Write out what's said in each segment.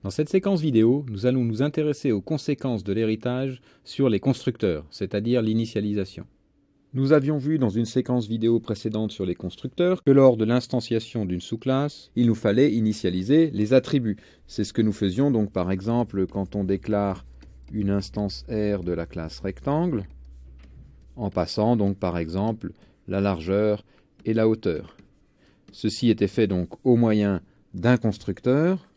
Dans cette séquence vidéo, nous allons nous intéresser aux conséquences de l'héritage sur les constructeurs, c'est-à-dire l'initialisation. Nous avions vu dans une séquence vidéo précédente sur les constructeurs que lors de l'instanciation d'une sous-classe, il nous fallait initialiser les attributs. C'est ce que nous faisions donc par exemple quand on déclare une instance R de la classe rectangle, en passant donc par exemple la largeur et la hauteur. Ceci était fait donc au moyen d'un constructeur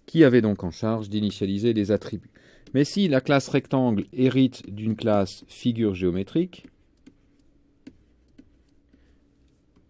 qui avait donc en charge d'initialiser les attributs. Mais si la classe rectangle hérite d'une classe figure géométrique,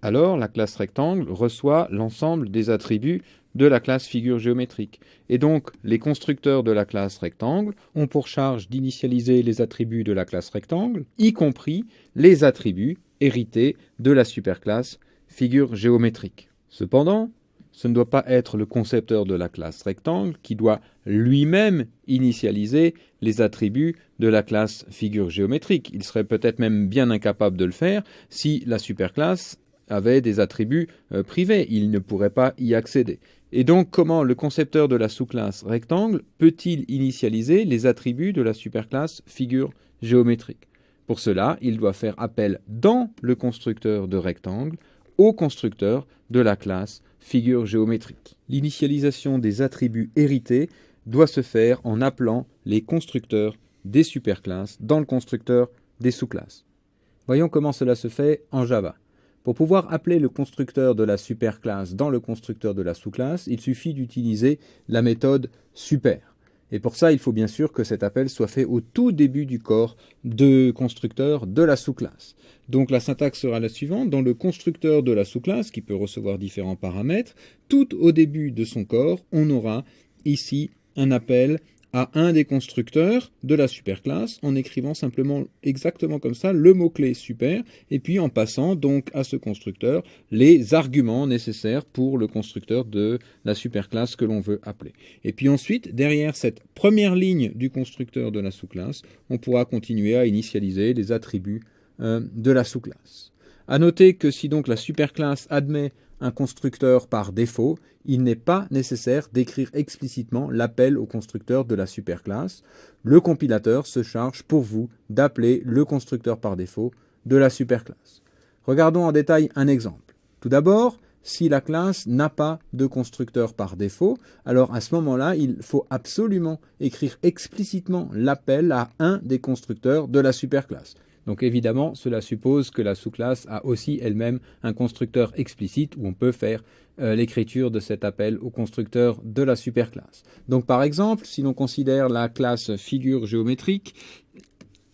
alors la classe rectangle reçoit l'ensemble des attributs de la classe figure géométrique. Et donc, les constructeurs de la classe rectangle ont pour charge d'initialiser les attributs de la classe rectangle, y compris les attributs hérités de la superclasse figure géométrique. Cependant, ce ne doit pas être le concepteur de la classe rectangle qui doit lui-même initialiser les attributs de la classe figure géométrique. Il serait peut-être même bien incapable de le faire si la superclasse avait des attributs privés. Il ne pourrait pas y accéder. Et donc, comment le concepteur de la sous-classe rectangle peut-il initialiser les attributs de la superclasse figure géométrique? Pour cela, il doit faire appel dans le constructeur de rectangle au constructeur de la classe figure géométrique. L'initialisation des attributs hérités doit se faire en appelant les constructeurs des superclasses dans le constructeur des sous-classes. Voyons comment cela se fait en Java. Pour pouvoir appeler le constructeur de la superclasse dans le constructeur de la sous-classe, il suffit d'utiliser la méthode super. Et pour ça, il faut bien sûr que cet appel soit fait au tout début du corps de constructeur de la sous-classe. Donc la syntaxe sera la suivante. Dans le constructeur de la sous-classe, qui peut recevoir différents paramètres, tout au début de son corps, on aura ici un appel à un des constructeurs de la superclasse en écrivant simplement exactement comme ça le mot-clé super et puis en passant donc à ce constructeur les arguments nécessaires pour le constructeur de la superclasse que l'on veut appeler. Et puis ensuite, derrière cette première ligne du constructeur de la sous-classe, on pourra continuer à initialiser les attributs de la sous-classe. À noter que si donc la superclasse admet un constructeur par défaut, il n'est pas nécessaire d'écrire explicitement l'appel au constructeur de la superclasse. Le compilateur se charge pour vous d'appeler le constructeur par défaut de la superclasse. Regardons en détail un exemple. Tout d'abord, si la classe n'a pas de constructeur par défaut, alors à ce moment-là, il faut absolument écrire explicitement l'appel à un des constructeurs de la superclasse. Donc évidemment, cela suppose que la sous-classe a aussi elle-même un constructeur explicite où on peut faire l'écriture de cet appel au constructeur de la superclasse. Donc par exemple, si l'on considère la classe figure géométrique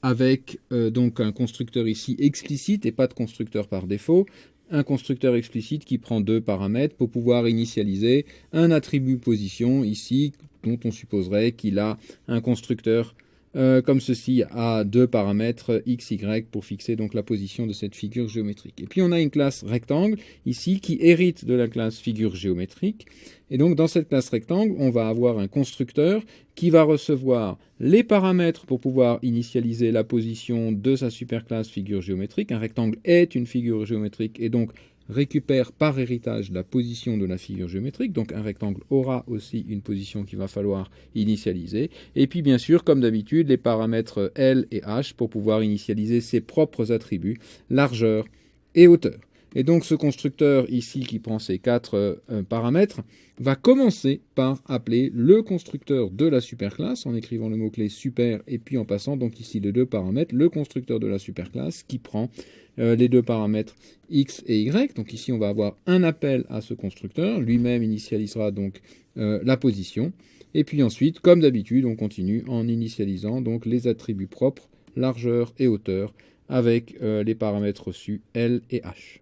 avec donc un constructeur ici explicite et pas de constructeur par défaut, un constructeur explicite qui prend deux paramètres pour pouvoir initialiser un attribut position ici dont on supposerait qu'il a un constructeur comme ceci à deux paramètres x, y pour fixer donc la position de cette figure géométrique. Et puis on a une classe rectangle ici qui hérite de la classe figure géométrique. Et donc dans cette classe rectangle, on va avoir un constructeur qui va recevoir les paramètres pour pouvoir initialiser la position de sa superclasse figure géométrique. Un rectangle est une figure géométrique et donc récupère par héritage la position de la figure géométrique. Donc un rectangle aura aussi une position qu'il va falloir initialiser. Et puis bien sûr, comme d'habitude, les paramètres L et H pour pouvoir initialiser ses propres attributs, largeur et hauteur. Et donc ce constructeur ici qui prend ces quatre paramètres va commencer par appeler le constructeur de la superclasse en écrivant le mot-clé super et puis en passant donc ici les deux paramètres, le constructeur de la superclasse qui prend les deux paramètres x et y. Donc ici on va avoir un appel à ce constructeur, lui-même initialisera donc la position. Et puis ensuite, comme d'habitude, on continue en initialisant donc les attributs propres, largeur et hauteur avec les paramètres reçus L et H.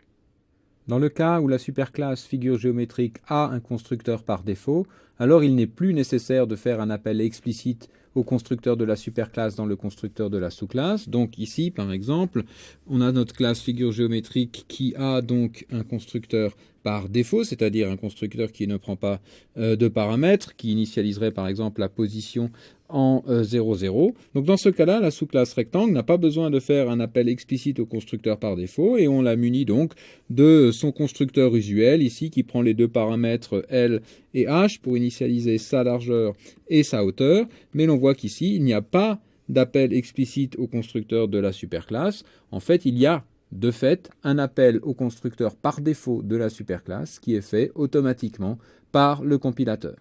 Dans le cas où la superclasse figure géométrique a un constructeur par défaut, alors il n'est plus nécessaire de faire un appel explicite au constructeur de la superclasse dans le constructeur de la sous-classe. Donc ici, par exemple, on a notre classe figure géométrique qui a donc un constructeur par défaut, c'est-à-dire un constructeur qui ne prend pas de paramètres, qui initialiserait par exemple la position en 0, 0. Donc dans ce cas-là, la sous-classe rectangle n'a pas besoin de faire un appel explicite au constructeur par défaut et on la munit donc de son constructeur usuel ici qui prend les deux paramètres L et H pour initialiser sa largeur et sa hauteur, mais l'on voit qu'ici, il n'y a pas d'appel explicite au constructeur de la superclasse. En fait, il y a de fait un appel au constructeur par défaut de la superclasse qui est fait automatiquement par le compilateur.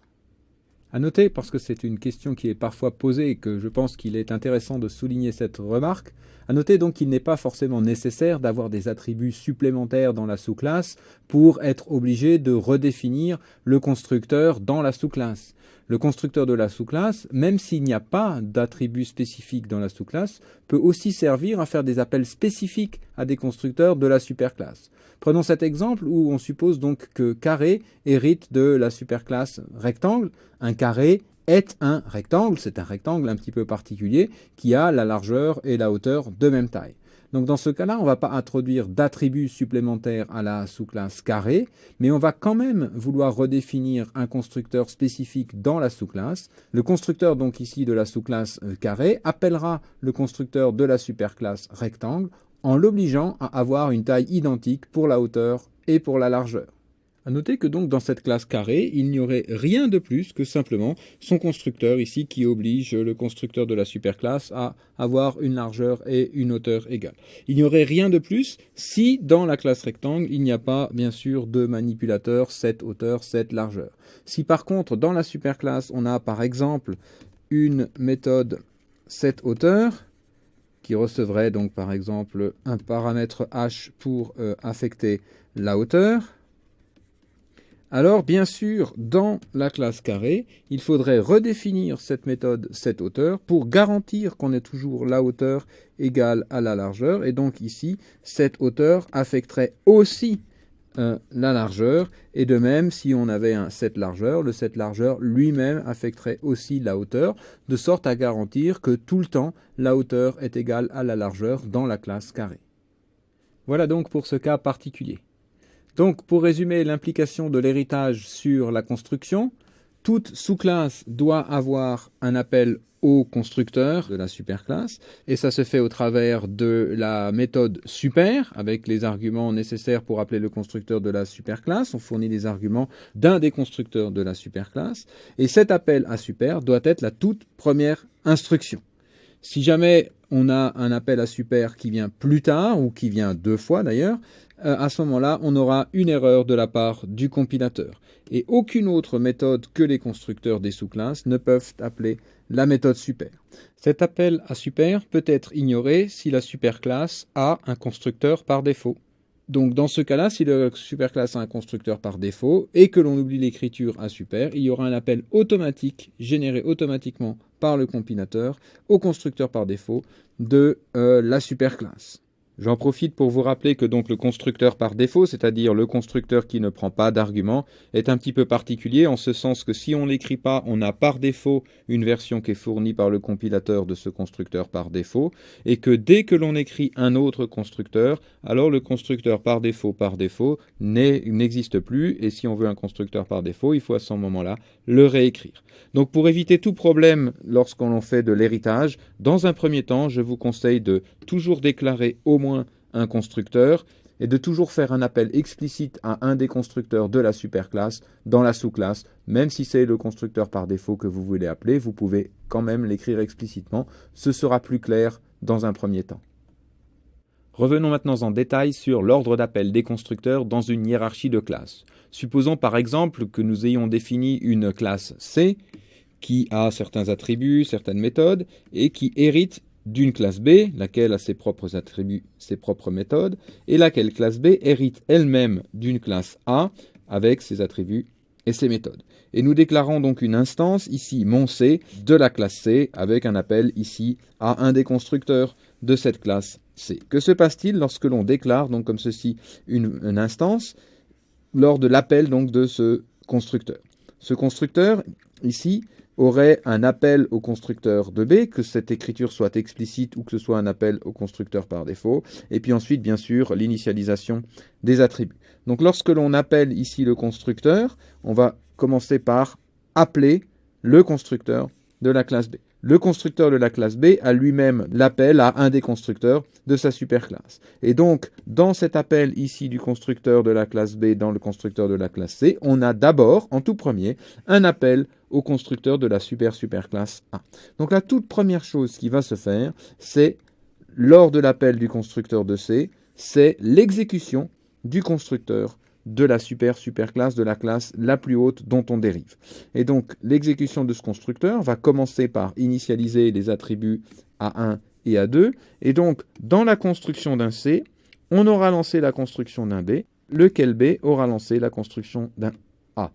À noter, parce que c'est une question qui est parfois posée et que je pense qu'il est intéressant de souligner cette remarque, à noter donc qu'il n'est pas forcément nécessaire d'avoir des attributs supplémentaires dans la sous-classe pour être obligé de redéfinir le constructeur dans la sous-classe. Le constructeur de la sous-classe, même s'il n'y a pas d'attribut spécifique dans la sous-classe, peut aussi servir à faire des appels spécifiques à des constructeurs de la superclasse. Prenons cet exemple où on suppose donc que carré hérite de la superclasse rectangle. Un carré est un rectangle, c'est un rectangle un petit peu particulier qui a la largeur et la hauteur de même taille. Donc dans ce cas-là, on ne va pas introduire d'attributs supplémentaires à la sous-classe carré, mais on va quand même vouloir redéfinir un constructeur spécifique dans la sous-classe. Le constructeur donc ici de la sous-classe carré appellera le constructeur de la superclasse rectangle en l'obligeant à avoir une taille identique pour la hauteur et pour la largeur. À noter que donc dans cette classe carré, il n'y aurait rien de plus que simplement son constructeur ici qui oblige le constructeur de la superclasse à avoir une largeur et une hauteur égales. Il n'y aurait rien de plus si dans la classe rectangle, il n'y a pas bien sûr de manipulateur cette hauteur, cette largeur. Si par contre dans la superclasse, on a par exemple une méthode cette hauteur, qui recevrait donc par exemple un paramètre h pour affecter la hauteur, alors bien sûr dans la classe carré, il faudrait redéfinir cette méthode cette hauteur pour garantir qu'on ait toujours la hauteur égale à la largeur, et donc ici cette hauteur affecterait aussi la largeur, et de même si on avait un set largeur, le set largeur lui-même affecterait aussi la hauteur, de sorte à garantir que tout le temps la hauteur est égale à la largeur dans la classe carré. Voilà donc pour ce cas particulier. Donc pour résumer l'implication de l'héritage sur la construction, toute sous-classe doit avoir un appel au constructeur de la superclasse, et ça se fait au travers de la méthode super, avec les arguments nécessaires pour appeler le constructeur de la superclasse. On fournit les arguments d'un des constructeurs de la superclasse, et cet appel à super doit être la toute première instruction. Si jamais on a un appel à super qui vient plus tard, ou qui vient deux fois d'ailleurs, à ce moment-là, on aura une erreur de la part du compilateur. Et aucune autre méthode que les constructeurs des sous-classes ne peuvent appeler la méthode super. Cet appel à super peut être ignoré si la superclasse a un constructeur par défaut. Donc dans ce cas-là, si la superclasse a un constructeur par défaut et que l'on oublie l'écriture à super, il y aura un appel automatique généré automatiquement par le compilateur au constructeur par défaut de la superclasse. J'en profite pour vous rappeler que donc le constructeur par défaut, c'est-à-dire le constructeur qui ne prend pas d'argument, est un petit peu particulier en ce sens que si on ne l'écrit pas, on a par défaut une version qui est fournie par le compilateur de ce constructeur par défaut, et que dès que l'on écrit un autre constructeur, alors le constructeur par défaut n'existe plus, et si on veut un constructeur par défaut, il faut à ce moment-là le réécrire. Donc pour éviter tout problème lorsqu'on fait de l'héritage, dans un premier temps, je vous conseille de toujours déclarer au moins un constructeur et de toujours faire un appel explicite à un des constructeurs de la superclasse dans la sous-classe. Même si c'est le constructeur par défaut que vous voulez appeler, vous pouvez quand même l'écrire explicitement. Ce sera plus clair dans un premier temps. Revenons maintenant en détail sur l'ordre d'appel des constructeurs dans une hiérarchie de classes. Supposons par exemple que nous ayons défini une classe C qui a certains attributs, certaines méthodes, et qui hérite d'une classe B, laquelle a ses propres attributs, ses propres méthodes, et laquelle classe B hérite elle-même d'une classe A avec ses attributs et ses méthodes. Et nous déclarons donc une instance, ici mon C, de la classe C, avec un appel ici à un des constructeurs de cette classe C. Que se passe-t-il lorsque l'on déclare donc comme ceci une instance lors de l'appel donc de ce constructeur? Ce constructeur, ici, aurait un appel au constructeur de B, que cette écriture soit explicite ou que ce soit un appel au constructeur par défaut, et puis ensuite, bien sûr, l'initialisation des attributs. Donc lorsque l'on appelle ici le constructeur, on va commencer par appeler le constructeur de la classe B. le constructeur de la classe B a lui-même l'appel à un des constructeurs de sa superclasse. Et donc, dans cet appel ici du constructeur de la classe B dans le constructeur de la classe C, on a d'abord, en tout premier, un appel au constructeur de la superclasse A. Donc la toute première chose qui va se faire, c'est, lors de l'appel du constructeur de C, c'est l'exécution du constructeur de la superclasse de la classe la plus haute dont on dérive. Et donc, l'exécution de ce constructeur va commencer par initialiser les attributs A1 et A2. Et donc, dans la construction d'un C, on aura lancé la construction d'un B, lequel B aura lancé la construction d'un A.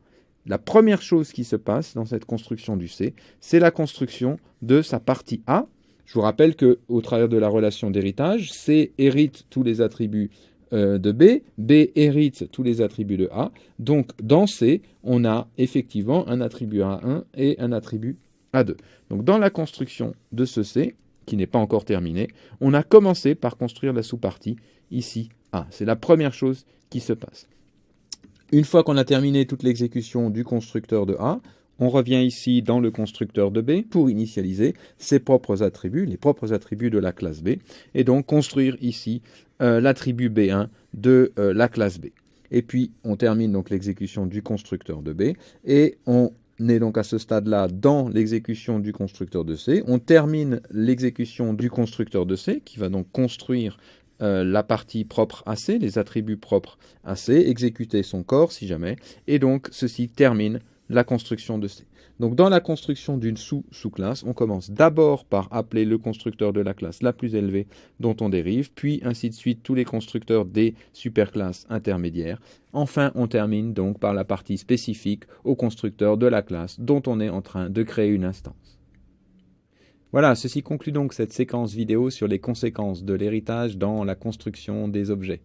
La première chose qui se passe dans cette construction du C, c'est la construction de sa partie A. Je vous rappelle qu'au travers de la relation d'héritage, C hérite tous les attributs de B, B hérite tous les attributs de A. Donc, dans C, on a effectivement un attribut A1 et un attribut A2. Donc, dans la construction de ce C, qui n'est pas encore terminée, on a commencé par construire la sous-partie ici A. C'est la première chose qui se passe. Une fois qu'on a terminé toute l'exécution du constructeur de A, on revient ici dans le constructeur de B pour initialiser ses propres attributs, les propres attributs de la classe B, et donc construire ici l'attribut B1 de la classe B. Et puis, on termine donc l'exécution du constructeur de B, et on est donc à ce stade-là dans l'exécution du constructeur de C. On termine l'exécution du constructeur de C, qui va donc construire la partie propre à C, les attributs propres à C, exécuter son corps si jamais, et donc ceci termine la construction de C. Donc dans la construction d'une sous-classe, on commence d'abord par appeler le constructeur de la classe la plus élevée dont on dérive, puis ainsi de suite tous les constructeurs des superclasses intermédiaires. Enfin, on termine donc par la partie spécifique au constructeur de la classe dont on est en train de créer une instance. Voilà, ceci conclut donc cette séquence vidéo sur les conséquences de l'héritage dans la construction des objets.